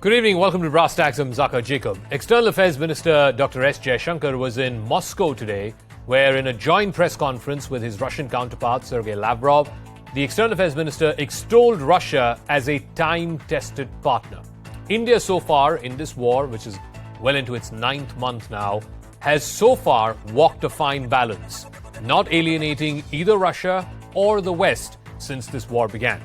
Good evening. Welcome to Brass Tacks. I'm Zaka Jacob. External Affairs Minister Dr. S. Jaishankar was in Moscow today, where in a joint press conference with his Russian counterpart, Sergey Lavrov, the External Affairs Minister extolled Russia as a time-tested partner. India so far in this war, which is well into its 9th month now, has so far walked a fine balance, not alienating either Russia or the West since this war began.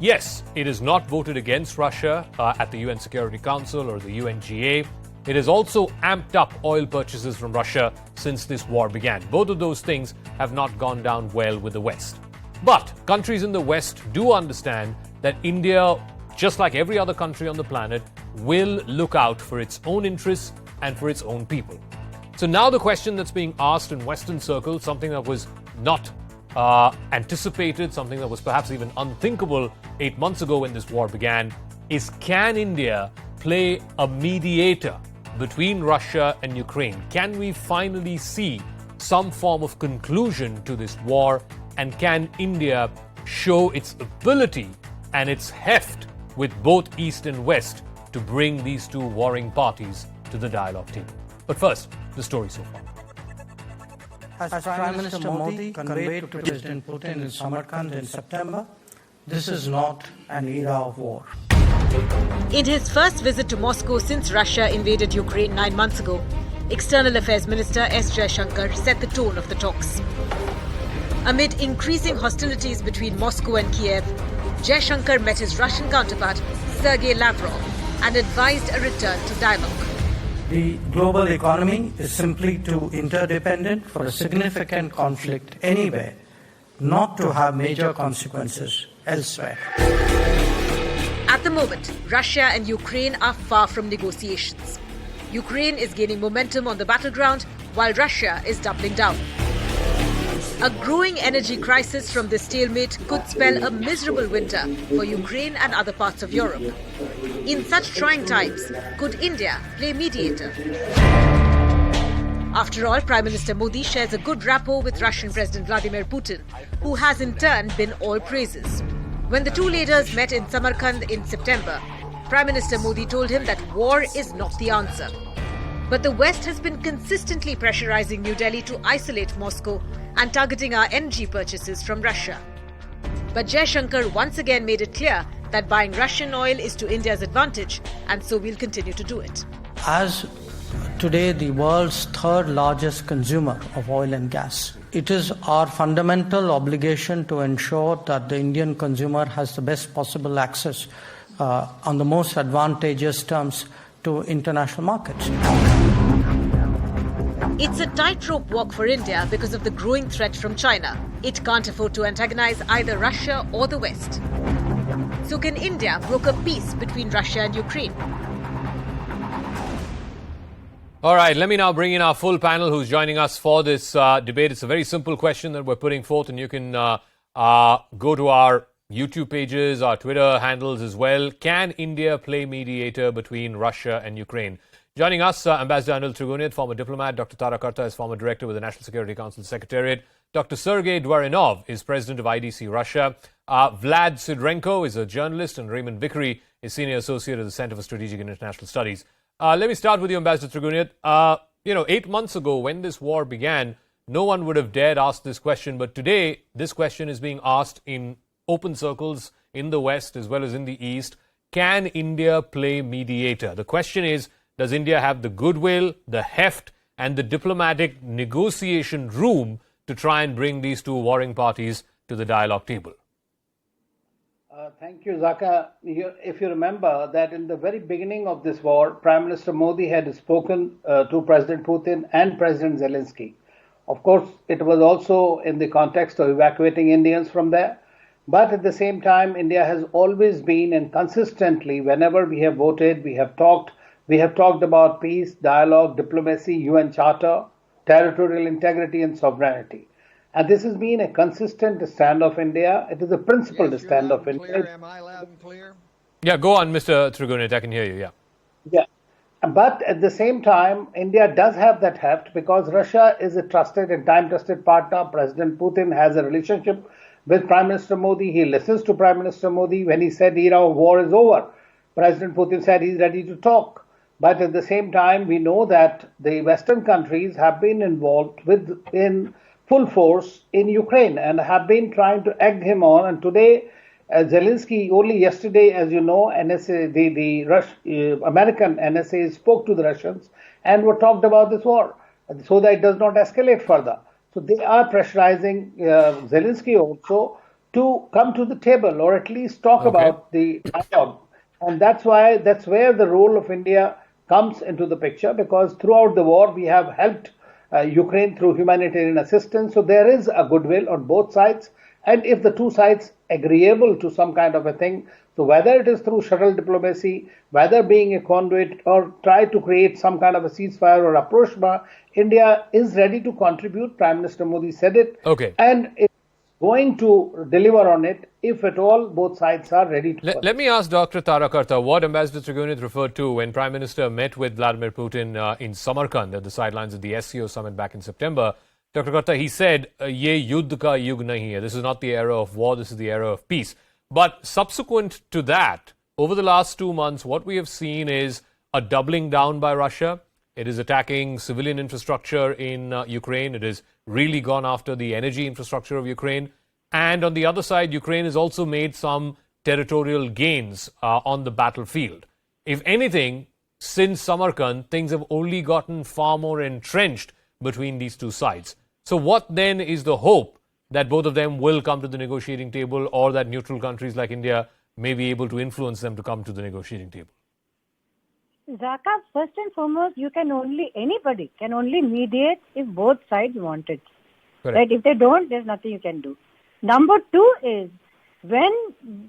Yes, it has not voted against Russia at the UN Security Council or the UNGA. It has also amped up oil purchases from Russia since this war began. Both of those things have not gone down well with the West. But countries in the West do understand that India, just like every other country on the planet, will look out for its own interests and for its own people. So now the question that's being asked in Western circles, something that was not anticipated, something that was perhaps even unthinkable 8 months ago when this war began, is can India play a mediator between Russia and Ukraine? Can we finally see some form of conclusion to this war? And can India show its ability and its heft with both East and West to bring these two warring parties to the dialogue table? But first, the story so far. As Prime Minister Modi conveyed to President Putin in Samarkand in September, this is not an era of war. In his first visit to Moscow since Russia invaded Ukraine 9 months ago, External Affairs Minister S. Jaishankar set the tone of the talks. Amid increasing hostilities between Moscow and Kiev, Jaishankar met his Russian counterpart, Sergey Lavrov, and advised a return to dialogue. The global economy is simply too interdependent for a significant conflict anywhere not to have major consequences elsewhere. At the moment, Russia and Ukraine are far from negotiations. Ukraine is gaining momentum on the battleground while Russia is doubling down. A growing energy crisis from this stalemate could spell a miserable winter for Ukraine and other parts of Europe. In such trying times, could India play mediator? After all, Prime Minister Modi shares a good rapport with Russian President Vladimir Putin, who has in turn been all praises. When the two leaders met in Samarkand in September, Prime Minister Modi told him that war is not the answer. But the West has been consistently pressurizing New Delhi to isolate Moscow and targeting our energy purchases from Russia. But Jaishankar once again made it clear that buying Russian oil is to India's advantage, and so we'll continue to do it. As today the world's third largest consumer of oil and gas, it is our fundamental obligation to ensure that the Indian consumer has the best possible access on the most advantageous terms to international markets. It's a tightrope walk for India because of the growing threat from China. It can't afford to antagonize either Russia or the West. So can India broker peace between Russia and Ukraine? All right, let me now bring in our full panel who's joining us for this debate. It's a very simple question that we're putting forth, and you can go to our YouTube pages, our Twitter handles as well. Can India play mediator between Russia and Ukraine? Joining us, Ambassador Anil Trigunit, former diplomat. Dr. Tara Karta is former director with the National Security Council Secretariat. Dr. Sergey Dvarinov is president of IDC Russia. Vlad Sidrenko is a journalist, and Raymond Vickery is senior associate at the Center for Strategic and International Studies. Let me start with you, Ambassador Trigunit. 8 months ago, when this war began, no one would have dared ask this question. But today, this question is being asked in open circles in the West as well as in the East. Can India play mediator? The question is, does India have the goodwill, the heft, and the diplomatic negotiation room to try and bring these two warring parties to the dialogue table? Thank you, Zaka. If you remember that in the very beginning of this war, Prime Minister Modi had spoken to President Putin and President Zelensky. Of course, it was also in the context of evacuating Indians from there. But at the same time, India has always been, and consistently, whenever we have voted, we have talked about peace, dialogue, diplomacy, UN Charter, territorial integrity and sovereignty. And this has been a consistent stand of India. It is a principled stand of India. Am I loud and clear? Yeah, go on, Mr. Trigunit. I can hear you, Yeah. But at the same time, India does have that heft because Russia is a trusted and time-tested partner. President Putin has a relationship with Prime Minister Modi. He listens to Prime Minister Modi. When he said era of war is over, President Putin said he's ready to talk. But at the same time, we know that the Western countries have been involved in full force in Ukraine and have been trying to egg him on. And today, Zelensky, only yesterday, as you know, NSA, American NSA spoke to the Russians and were talked about this war so that it does not escalate further. So they are pressurizing Zelensky also to come to the table or at least talk about the dialogue. And that's where the role of India comes into the picture, because throughout the war we have helped Ukraine through humanitarian assistance. So there is a goodwill on both sides. And if the two sides agreeable to some kind of a thing, so whether it is through shuttle diplomacy, whether being a conduit or try to create some kind of a ceasefire or approach, India is ready to contribute. Prime Minister Modi said it. Okay. And it's going to deliver on it if at all both sides are ready to. Let me ask Dr. Tarakarta what Ambassador Trigunit referred to when Prime Minister met with Vladimir Putin in Samarkand at the sidelines of the SCO summit back in September. Dr. Karta, he said, "Ye yudh ka yug nahi hai. This is not the era of war, this is the era of peace." But subsequent to that, over the last 2 months, what we have seen is a doubling down by Russia. It is attacking civilian infrastructure in Ukraine. It has really gone after the energy infrastructure of Ukraine. And on the other side, Ukraine has also made some territorial gains on the battlefield. If anything, since Samarkand, things have only gotten far more entrenched between these two sides. So what then is the hope that both of them will come to the negotiating table, or that neutral countries like India may be able to influence them to come to the negotiating table? Zaka, first and foremost, anybody can only mediate if both sides want it. Correct. Right? If they don't, there's nothing you can do. Number two is, when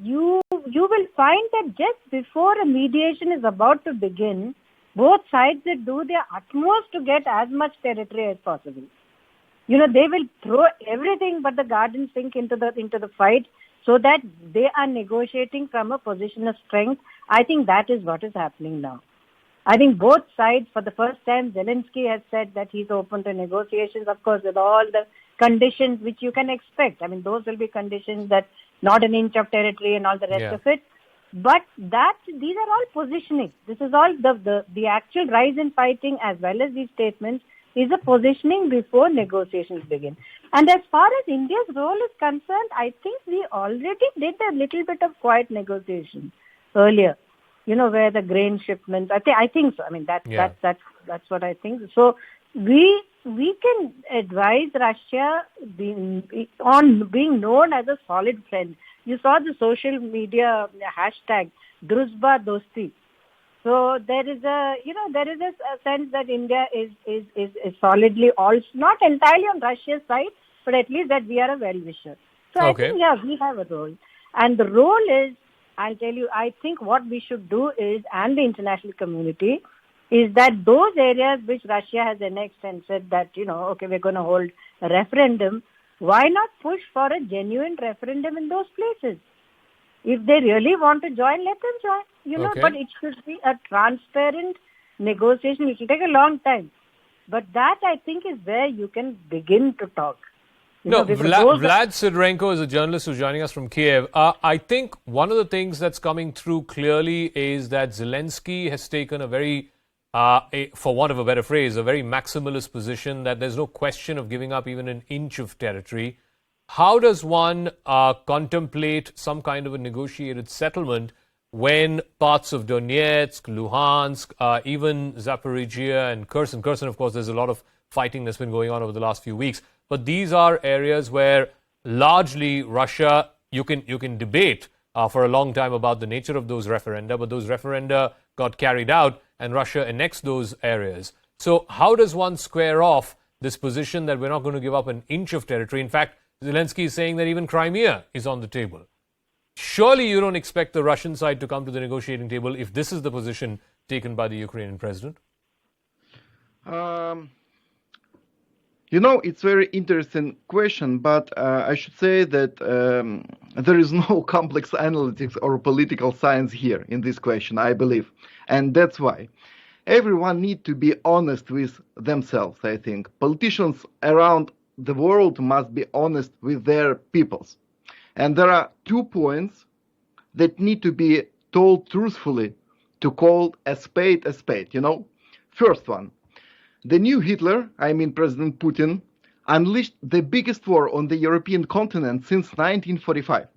you will find that just before a mediation is about to begin, both sides will do their utmost to get as much territory as possible. They will throw everything but the garden sink into the fight, so that they are negotiating from a position of strength. I think that is what is happening now. I think both sides, for the first time, Zelensky has said that he's open to negotiations, of course, with all the conditions which you can expect. I mean, those will be conditions that not an inch of territory and all the rest of it. But these are all positioning. This is all the actual rise in fighting, as well as these statements, is a positioning before negotiations begin. And as far as India's role is concerned, I think we already did a little bit of quiet negotiation earlier. Where the grain shipments. I think so. I mean, that's what I think. So we can advise Russia on being known as a solid friend. You saw the social media hashtag Druzhba Dosti. So there is a sense that India is solidly, also not entirely on Russia's side, but at least that we are a well-wisher. So I think we have a role, and the role is, I'll tell you, I think what we should do is, and the international community, is that those areas which Russia has annexed and said that, we're going to hold a referendum, why not push for a genuine referendum in those places? If they really want to join, let them join, but it should be a transparent negotiation. It will take a long time. But that, I think, is where you can begin to talk. Vlad Sidorenko is a journalist who's joining us from Kiev. I think one of the things that's coming through clearly is that Zelensky has taken a very, for want of a better phrase, a very maximalist position, that there's no question of giving up even an inch of territory. How does one contemplate some kind of a negotiated settlement when parts of Donetsk, Luhansk, even Zaporizhia and Kherson, of course, there's a lot of fighting that's been going on over the last few weeks. But these are areas where largely Russia, you can debate for a long time about the nature of those referenda, but those referenda got carried out and Russia annexed those areas. So how does one square off this position that we're not going to give up an inch of territory? In fact, Zelensky is saying that even Crimea is on the table. Surely you don't expect the Russian side to come to the negotiating table if this is the position taken by the Ukrainian president? It's a very interesting question, but I should say that there is no complex analytics or political science here in this question, I believe. And that's why everyone needs to be honest with themselves, I think. Politicians around the world must be honest with their peoples. And there are 2 points that need to be told truthfully to call a spade, you know? First one, the new Hitler, I mean President Putin, unleashed the biggest war on the European continent since 1945.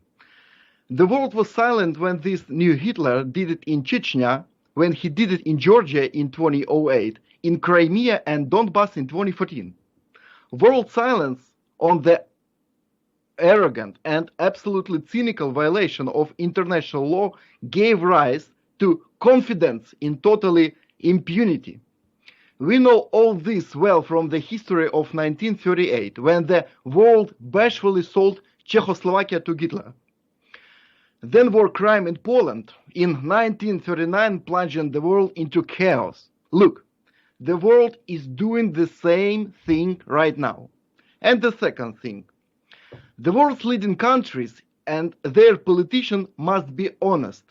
The world was silent when this new Hitler did it in Chechnya, when he did it in Georgia in 2008, in Crimea and Donbass in 2014. World silence on the arrogant and absolutely cynical violation of international law gave rise to confidence in totally impunity. We know all this well from the history of 1938, when the world bashfully sold Czechoslovakia to Hitler. Then war crime in Poland in 1939 plunged the world into chaos. Look, the world is doing the same thing right now. And the second thing, the world's leading countries and their politicians must be honest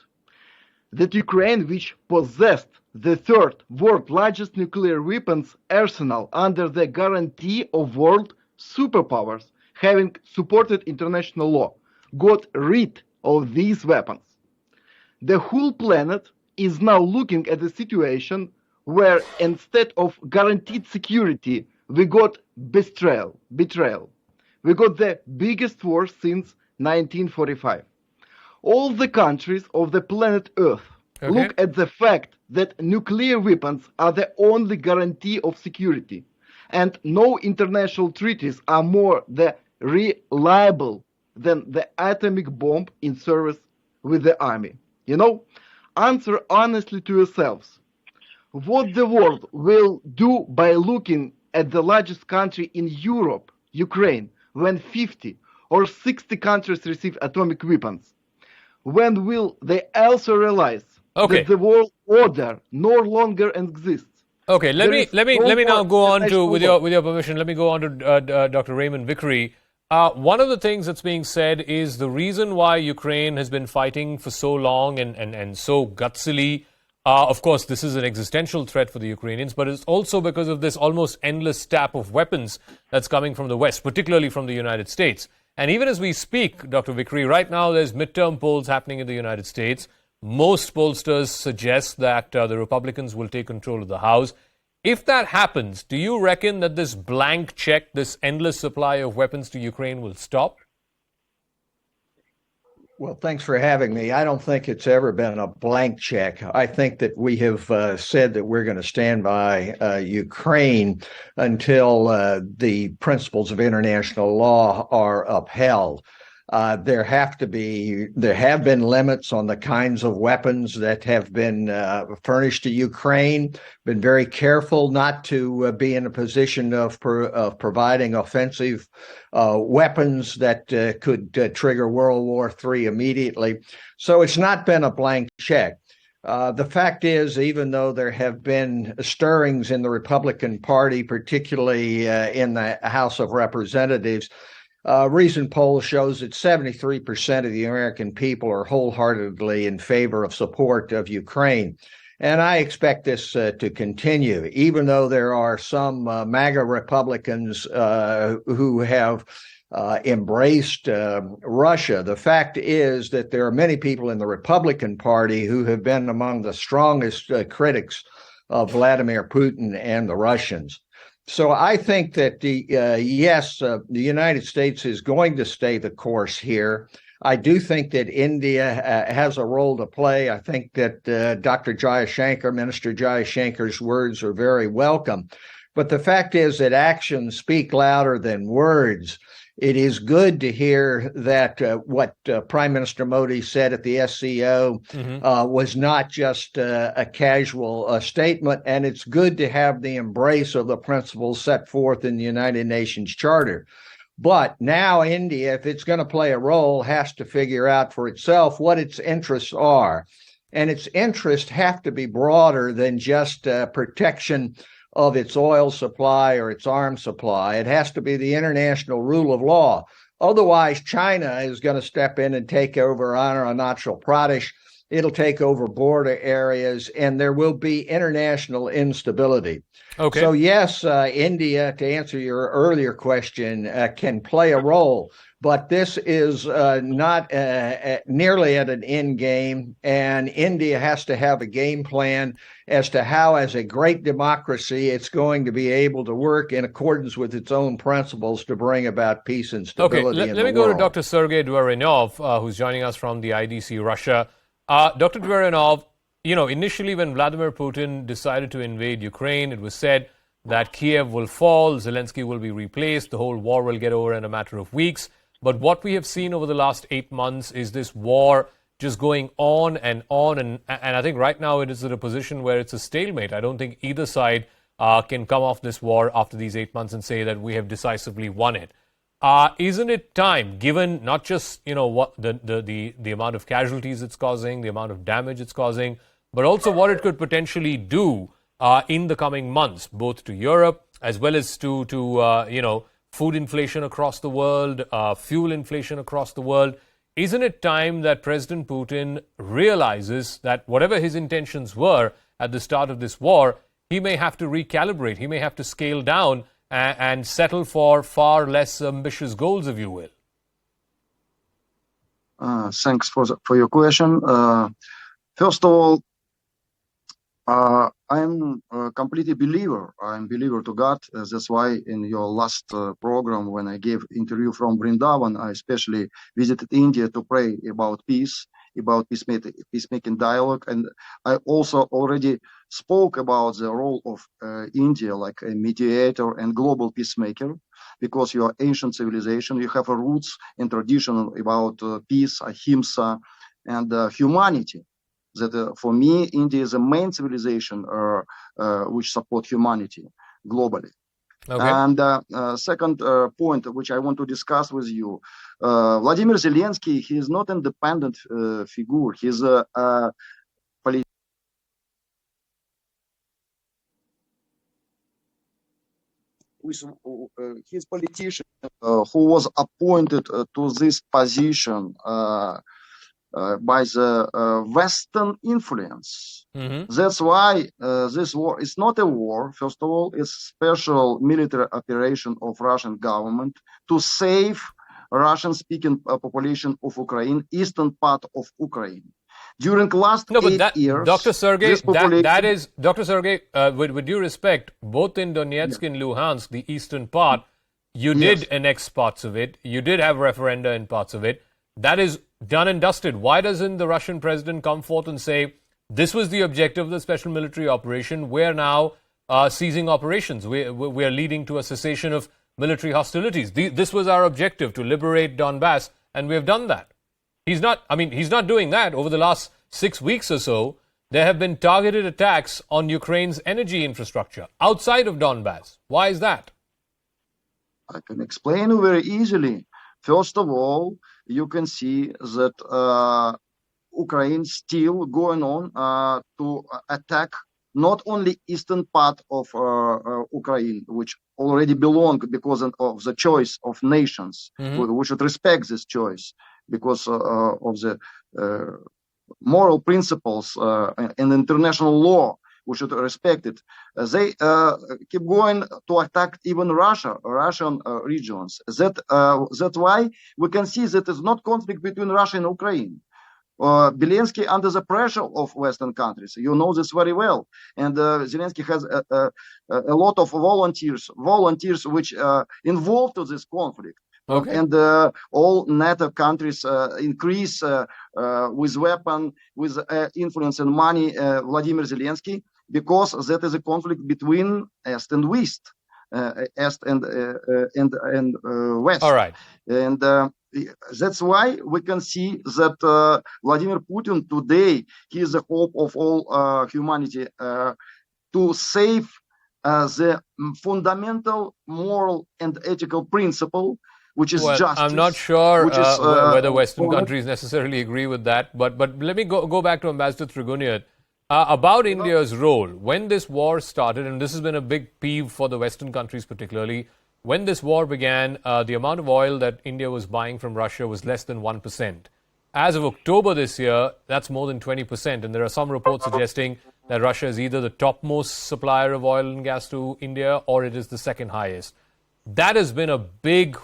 that Ukraine, which possessed the third world largest nuclear weapons arsenal under the guarantee of world superpowers, having supported international law, got rid of these weapons. The whole planet is now looking at a situation where instead of guaranteed security, we got betrayal. We got the biggest war since 1945. All the countries of the planet Earth look at the fact that nuclear weapons are the only guarantee of security, and no international treaties are more reliable than the atomic bomb in service with the army. You know, answer honestly to yourselves what the world will do by looking at the largest country in Europe, Ukraine, when 50 or 60 countries receive atomic weapons. When will they also realize that the world order no longer exists? Okay, let me now go on to, with your permission, let me go on to Dr. Raymond Vickery. One of the things that's being said is the reason why Ukraine has been fighting for so long and so gutsily. Of course, this is an existential threat for the Ukrainians, but it's also because of this almost endless tap of weapons that's coming from the West, particularly from the United States. And even as we speak, Dr. Vickery, right now there's midterm polls happening in the United States. Most pollsters suggest that the Republicans will take control of the House. If that happens, do you reckon that this blank check, this endless supply of weapons to Ukraine will stop? Well, thanks for having me. I don't think it's ever been a blank check. I think that we have said that we're going to stand by Ukraine until the principles of international law are upheld. There have been limits on the kinds of weapons that have been furnished to Ukraine. Been very careful not to be in a position of providing offensive weapons that could trigger World War III immediately. So it's not been a blank check. The fact is, even though there have been stirrings in the Republican Party, particularly in the House of Representatives, recent poll shows that 73% of the American people are wholeheartedly in favor of support of Ukraine. And I expect this to continue, even though there are some MAGA Republicans who have embraced Russia. The fact is that there are many people in the Republican Party who have been among the strongest critics of Vladimir Putin and the Russians. So I think that the United States is going to stay the course here. I do think that India has a role to play. I think that Dr. Jaishankar, Minister Jaishankar's words are very welcome. But the fact is that actions speak louder than words. It is good to hear that what Prime Minister Modi said at the SCO was not just a casual statement, and it's good to have the embrace of the principles set forth in the United Nations Charter. But now India, if it's going to play a role, has to figure out for itself what its interests are. And its interests have to be broader than just protection of its oil supply or its arms supply. It has to be the international rule of law. Otherwise, China is going to step in and take over Arunachal Pradesh, it'll take over border areas, and there will be international instability. Okay. So, yes, India, to answer your earlier question, can play a role, but this is not nearly at an end game, and India has to have a game plan as to how, as a great democracy, it's going to be able to work in accordance with its own principles to bring about peace and stability Okay, in the world. let me go to Dr. Sergey Lavrov, who's joining us from the IDC Russia. Dr. Lavrov, initially when Vladimir Putin decided to invade Ukraine, it was said that Kiev will fall, Zelensky will be replaced, the whole war will get over in a matter of weeks. But what we have seen over the last 8 months is this war just going on, and I think right now it is at a position where it's a stalemate. I don't think either side can come off this war after these 8 months and say that we have decisively won it. Isn't it time, given not just what the amount of casualties it's causing, the amount of damage it's causing, but also what it could potentially do in the coming months, both to Europe as well as to food inflation across the world, fuel inflation across the world? Isn't it time that President Putin realizes that whatever his intentions were at the start of this war, he may have to recalibrate, he may have to scale down and settle for far less ambitious goals, if you will? Thanks for your question. First of all, I'm a completely believer. I'm believer to God. That's why in your last program, when I gave interview from Vrindavan, I especially visited India to pray about peace, about peacemaking dialogue. And I also already spoke about the role of India like a mediator and global peacemaker, because you are ancient civilization. You have a roots and tradition about peace, ahimsa, and humanity. That for me, India is a main civilization which support humanity globally. Okay. And second point, which I want to discuss with you, Vladimir Zelensky, he is not an independent figure. He's a his politician who was appointed to this position by the Western influence. Mm-hmm. That's why this war is not a war. First of all, it's special military operation of Russian government to save Russian-speaking population of Ukraine, eastern part of Ukraine. During last 8 years, Dr. Sergey, that is, Dr. Sergey, with due respect, both in Donetsk and Luhansk, the eastern part, you did annex parts of it. You did have referenda in parts of it. That is done and dusted. Why doesn't the Russian president come forth and say, this was the objective of the special military operation, we're now ceasing operations, we're leading to a cessation of military hostilities. This was our objective, to liberate Donbass, and we have done that. He's not doing that. Over the last 6 weeks or so, there have been targeted attacks on Ukraine's energy infrastructure outside of Donbass. Why is that? I can explain you very easily. First of all, you can see that Ukraine still going on to attack not only eastern part of Ukraine, which already belong because of the choice of nations. Mm-hmm. We should respect this choice because of the moral principles and international law. We should respect it. They keep going to attack even Russian regions. That's why we can see that it's not conflict between Russia and Ukraine. Zelensky under the pressure of Western countries. You know this very well. And Zelensky has a lot of volunteers which involved to this conflict. Okay. And all NATO countries increase with weapon, with influence and money Vladimir Zelensky, because that is a conflict between East and West, East and West. All right. And that's why we can see that Vladimir Putin today, he is the hope of all humanity to save the fundamental moral and ethical principle, which is justice. I'm not sure whether Western countries necessarily agree with that, but let me go back to Ambassador Triguniat. About India's role, when this war started, and this has been a big peeve for the Western countries particularly, when this war began, the amount of oil that India was buying from Russia was less than 1%. as of October this year, that's more than 20%. And there are some reports suggesting that Russia is either the topmost supplier of oil and gas to India or it is the second highest. That has been a big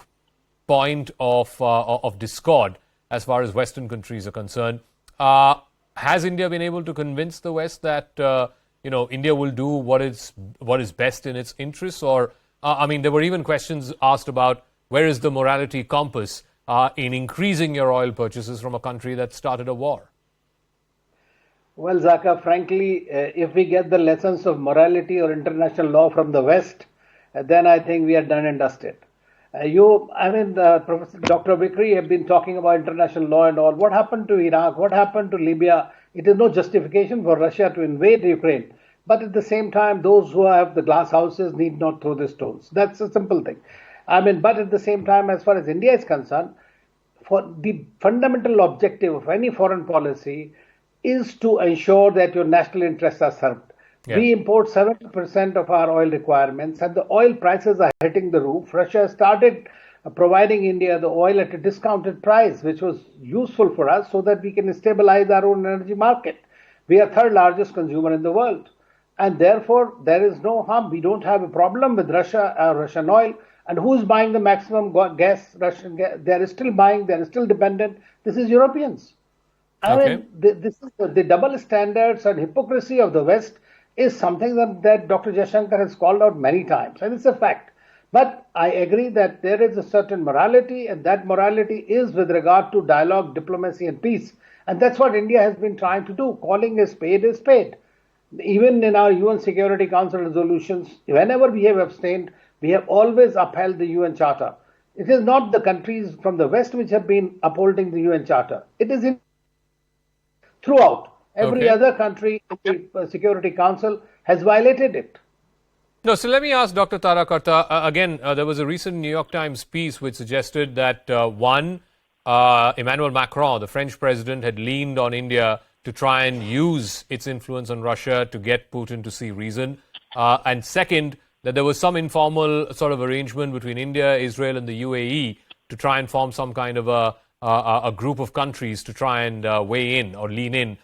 point of discord as far as Western countries are concerned. Has India been able to convince the West that India will do what is best in its interests? Or there were even questions asked about where is the morality compass in increasing your oil purchases from a country that started a war? Well, Zaka, frankly, if we get the lessons of morality or international law from the West, then I think we are done and dusted. Professor Dr. Vikri have been talking about international law and all. What happened to Iraq? What happened to Libya? It is no justification for Russia to invade Ukraine. But at the same time, those who have the glass houses need not throw the stones. That's a simple thing. But at the same time, as far as India is concerned, for the fundamental objective of any foreign policy is to ensure that your national interests are served. Yeah. We import 70% of our oil requirements and the oil prices are hitting the roof. Russia started providing India the oil at a discounted price, which was useful for us so that we can stabilize our own energy market. We are third largest consumer in the world. And therefore, there is no harm. We don't have a problem with Russian oil. And who's buying the maximum gas? Russian gas. They are still buying. They are still dependent. This is Europeans. This is the double standards and hypocrisy of the West is something that Dr. Jaishankar has called out many times, and it's a fact. But I agree that there is a certain morality, and that morality is with regard to dialogue, diplomacy, and peace. And that's what India has been trying to do, calling a spade a spade. Even in our UN Security Council resolutions, whenever we have abstained, we have always upheld the UN Charter. It is not the countries from the West which have been upholding the UN Charter. It is throughout. Every other country in the Security Council has violated it. No, so let me ask Dr. Tarakarta, again, there was a recent New York Times piece which suggested that Emmanuel Macron, the French president, had leaned on India to try and use its influence on Russia to get Putin to see reason. And second, that there was some informal sort of arrangement between India, Israel and the UAE to try and form some kind of a group of countries to try and weigh in or lean in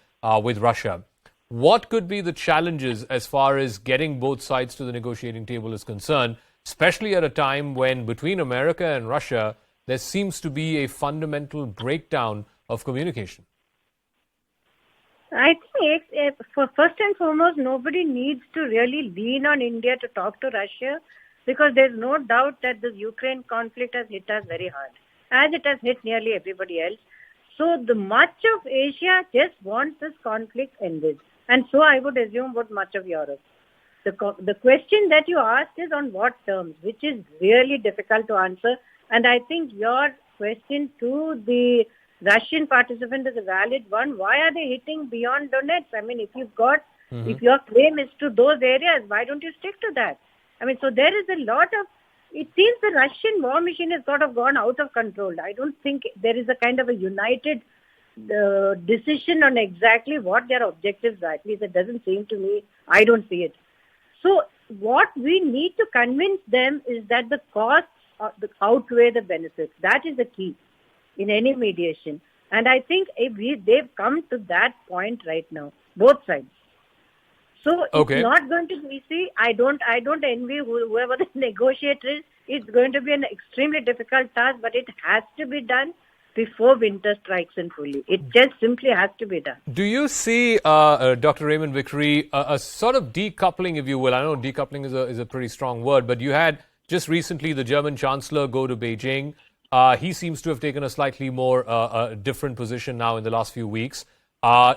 with Russia. What could be the challenges as far as getting both sides to the negotiating table is concerned, especially at a time when between America and Russia, there seems to be a fundamental breakdown of communication? I think first and foremost, nobody needs to really lean on India to talk to Russia, because there's no doubt that this Ukraine conflict has hit us very hard, as it has hit nearly everybody else. So the much of Asia just wants this conflict ended. And so I would assume what much of Europe. The question that you asked is on what terms, which is really difficult to answer. And I think your question to the Russian participant is a valid one. Why are they hitting beyond Donetsk? I mean, if you've got, if your claim is to those areas, why don't you stick to that? I mean, so there is a lot of, it seems the Russian war machine has sort of gone out of control. I don't think there is a kind of a united decision on exactly what their objectives are. At least it doesn't seem to me. I don't see it. So what we need to convince them is that the costs outweigh the benefits. That is the key in any mediation. And I think they've come to that point right now, both sides. So it's not going to be easy. I don't envy whoever the negotiator is. It's going to be an extremely difficult task, but it has to be done before winter strikes in fully. It just simply has to be done. Do you see, Dr. Raymond Vickery, a sort of decoupling, if you will? I know decoupling is a pretty strong word, but you had just recently the German Chancellor go to Beijing. He seems to have taken a slightly more different position now in the last few weeks.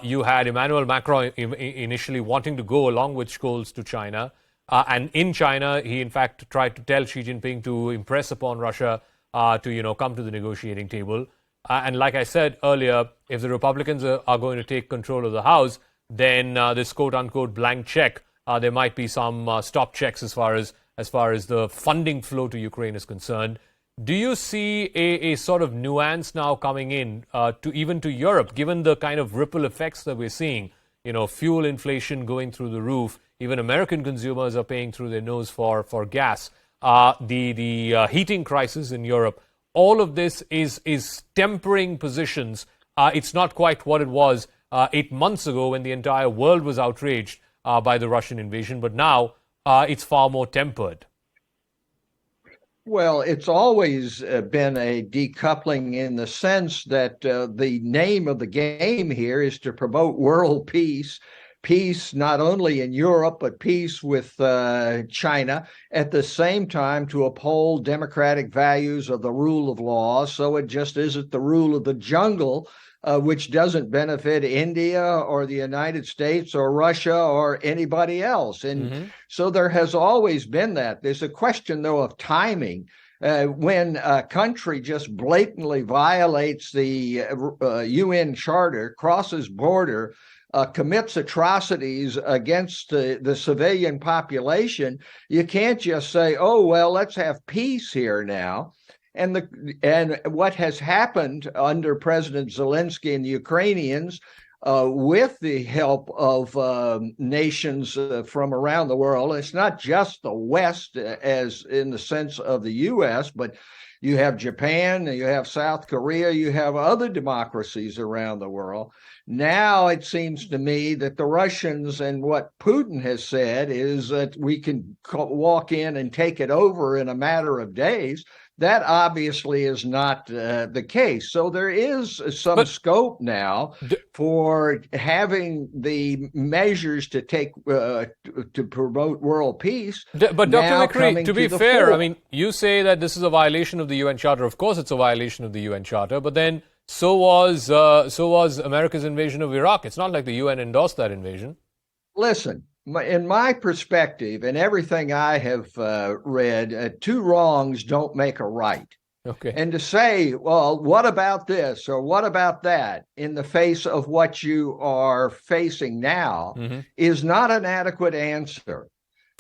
You had Emmanuel Macron initially wanting to go along with Scholz to China. And in China, he in fact tried to tell Xi Jinping to impress upon Russia to come to the negotiating table. And like I said earlier, if the Republicans are going to take control of the House, then this quote-unquote blank check, there might be some stop checks as far as the funding flow to Ukraine is concerned. Do you see a sort of nuance now coming in to Europe, given the kind of ripple effects that we're seeing? Fuel inflation going through the roof. Even American consumers are paying through their nose for gas. The heating crisis in Europe. All of this is tempering positions it's not quite what it was 8 months ago when the entire world was outraged by the Russian invasion, but now it's far more tempered. Well, it's always been a decoupling in the sense that the name of the game here is to promote world peace, peace not only in Europe, but peace with China, at the same time to uphold democratic values of the rule of law. So it just isn't the rule of the jungle, which doesn't benefit India or the United States or Russia or anybody else. And so there has always been that. There's a question, though, of timing. When a country just blatantly violates the UN Charter, crosses border, commits atrocities against the civilian population, you can't just say, oh, well, let's have peace here now. And what has happened under President Zelensky and the Ukrainians, with the help of nations from around the world, it's not just the West as in the sense of the U.S., but you have Japan, you have South Korea, you have other democracies around the world. Now it seems to me that the Russians and what Putin has said is that we can walk in and take it over in a matter of days. That obviously is not the case. So there is some scope now for having the measures to take to promote world peace. But Dr. McCree, to be fair, I mean, you say that this is a violation of the UN Charter. Of course, it's a violation of the UN Charter. But then so was America's invasion of Iraq. It's not like the UN endorsed that invasion. Listen. In my perspective, and everything I have read, two wrongs don't make a right. Okay. And to say, well, what about this or what about that in the face of what you are facing now is not an adequate answer.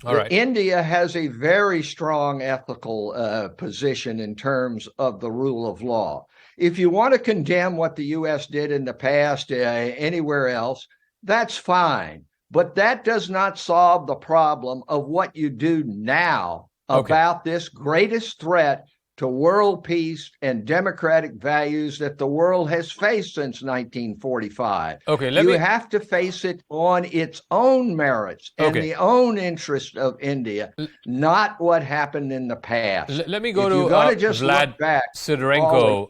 All right. India has a very strong ethical position in terms of the rule of law. If you want to condemn what the U.S. did in the past anywhere else, that's fine. But that does not solve the problem of what you do now about this greatest threat to world peace and democratic values that the world has faced since 1945. You have to face it on its own merits and the own interest of India, not what happened in the past. Let me go to Vlad Sidorenko.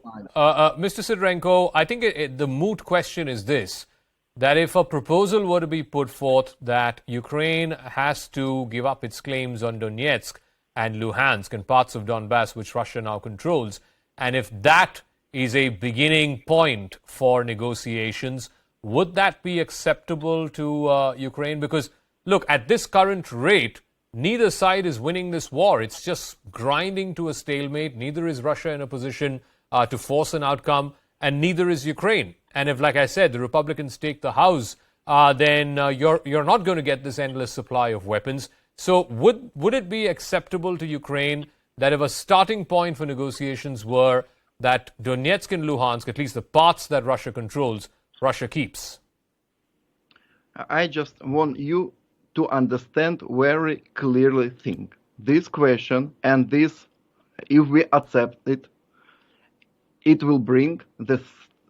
Mr. Sidorenko, I think the moot question is this, that if a proposal were to be put forth that Ukraine has to give up its claims on Donetsk and Luhansk and parts of Donbass, which Russia now controls, and if that is a beginning point for negotiations, would that be acceptable to Ukraine? Because, look, at this current rate, neither side is winning this war. It's just grinding to a stalemate. Neither is Russia in a position to force an outcome, and neither is Ukraine. And if, like I said, the Republicans take the House, then you're not going to get this endless supply of weapons. So would it be acceptable to Ukraine that if a starting point for negotiations were that Donetsk and Luhansk, at least the parts that Russia controls, Russia keeps? I just want you to understand very clearly thing. This question and this, if we accept it, it will bring the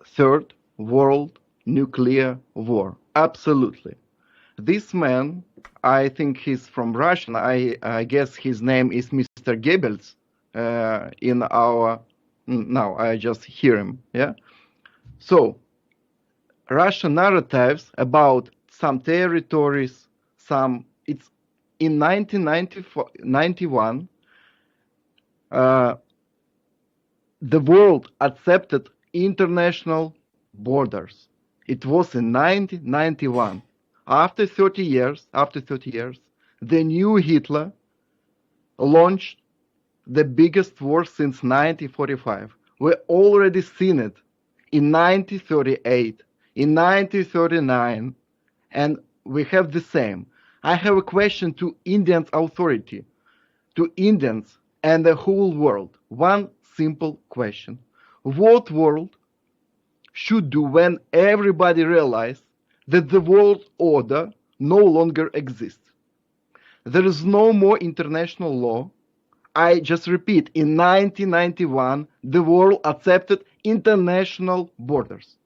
third world nuclear war. Absolutely. This man, I think he's from Russia. I guess his name is Mr. Goebbels. In our now, I just hear him. Yeah. So, Russian narratives about some territories, it's in 1991. The world accepted international borders. It was in 1991. After 30 years, the new Hitler launched the biggest war since 1945. We already seen it in 1938, in 1939, and we have the same. I have a question to Indian authority, to Indians and the whole world. One simple question. What world should do when everybody realizes that the world order no longer exists? There is no more international law. I just repeat, in 1991, the world accepted international borders.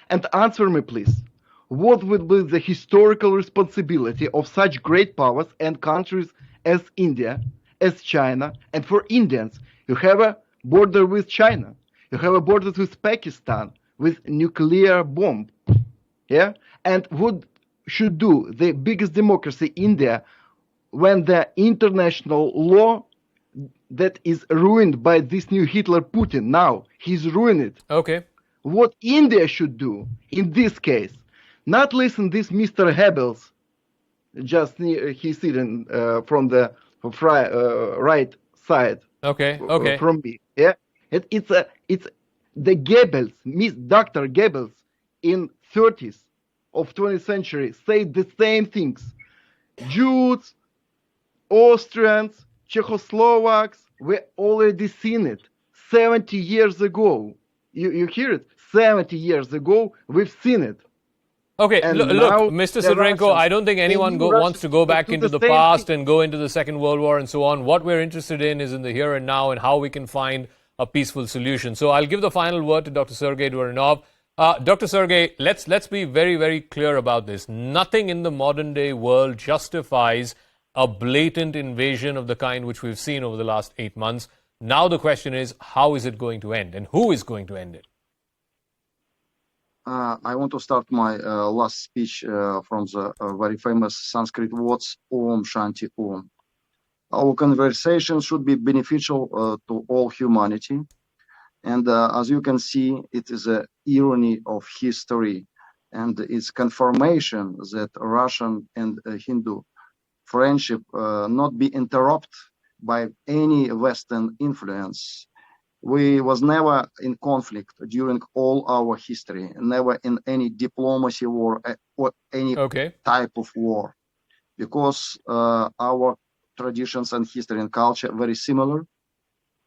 And answer me, please. What would be the historical responsibility of such great powers and countries as India, as China, and for Indians? You have a border with China. You have a border with Pakistan with nuclear bomb. Yeah? And what should do the biggest democracy, India, when the international law that is ruined by this new Hitler Putin now, he's ruined it. Okay. What India should do in this case, not listen this Mr. Goebbels, just he's sitting from the right side. Okay. From me. Yeah, it's the Goebbels, Dr. Goebbels in 30s of 20th century said the same things. Jews, Austrians, Czechoslovaks, we already seen it 70 years ago. You hear it? 70 years ago, we've seen it. Okay, look, Mr. Sidorenko, I don't think anyone wants to go back into the past and go into the Second World War and so on. What we're interested in is in the here and now and how we can find a peaceful solution. So I'll give the final word to Dr. Sergey Lavrov. Dr. Sergey, let's be very, very clear about this. Nothing in the modern day world justifies a blatant invasion of the kind which we've seen over the last 8 months. Now the question is, how is it going to end and who is going to end it? I want to start my last speech from the very famous Sanskrit words Om Shanti Om. Our conversation should be beneficial to all humanity. And as you can see, it is an irony of history and its confirmation that Russian and Hindu friendship not be interrupted by any Western influence. We was never in conflict during all our history, never in any diplomacy war or any type of war, because our traditions and history and culture are very similar.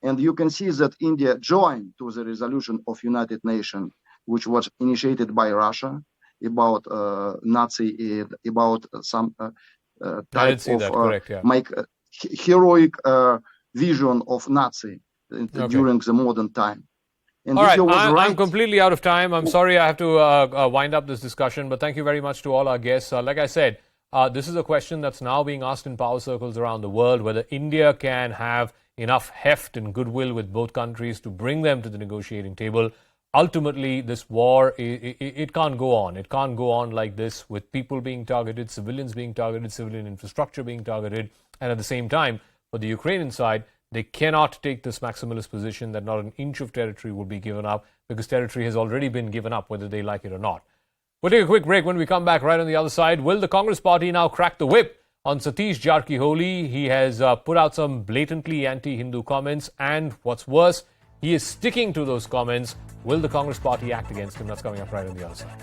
And you can see that India joined to the resolution of United Nations, which was initiated by Russia about Nazi, about some type of make heroic vision of Nazi during the modern time. And all right, I'm completely out of time. I'm sorry I have to wind up this discussion, but thank you very much to all our guests. Like I said, this is a question that's now being asked in power circles around the world, whether India can have enough heft and goodwill with both countries to bring them to the negotiating table. Ultimately, this war, it can't go on. It can't go on like this with people being targeted, civilians being targeted, civilian infrastructure being targeted, and at the same time, for the Ukrainian side, they cannot take this maximalist position that not an inch of territory will be given up, because territory has already been given up, whether they like it or not. We'll take a quick break. When we come back, right on the other side, will the Congress party now crack the whip on Satish Jarkiholi? He has put out some blatantly anti-Hindu comments, and what's worse, he is sticking to those comments. Will the Congress party act against him? That's coming up right on the other side.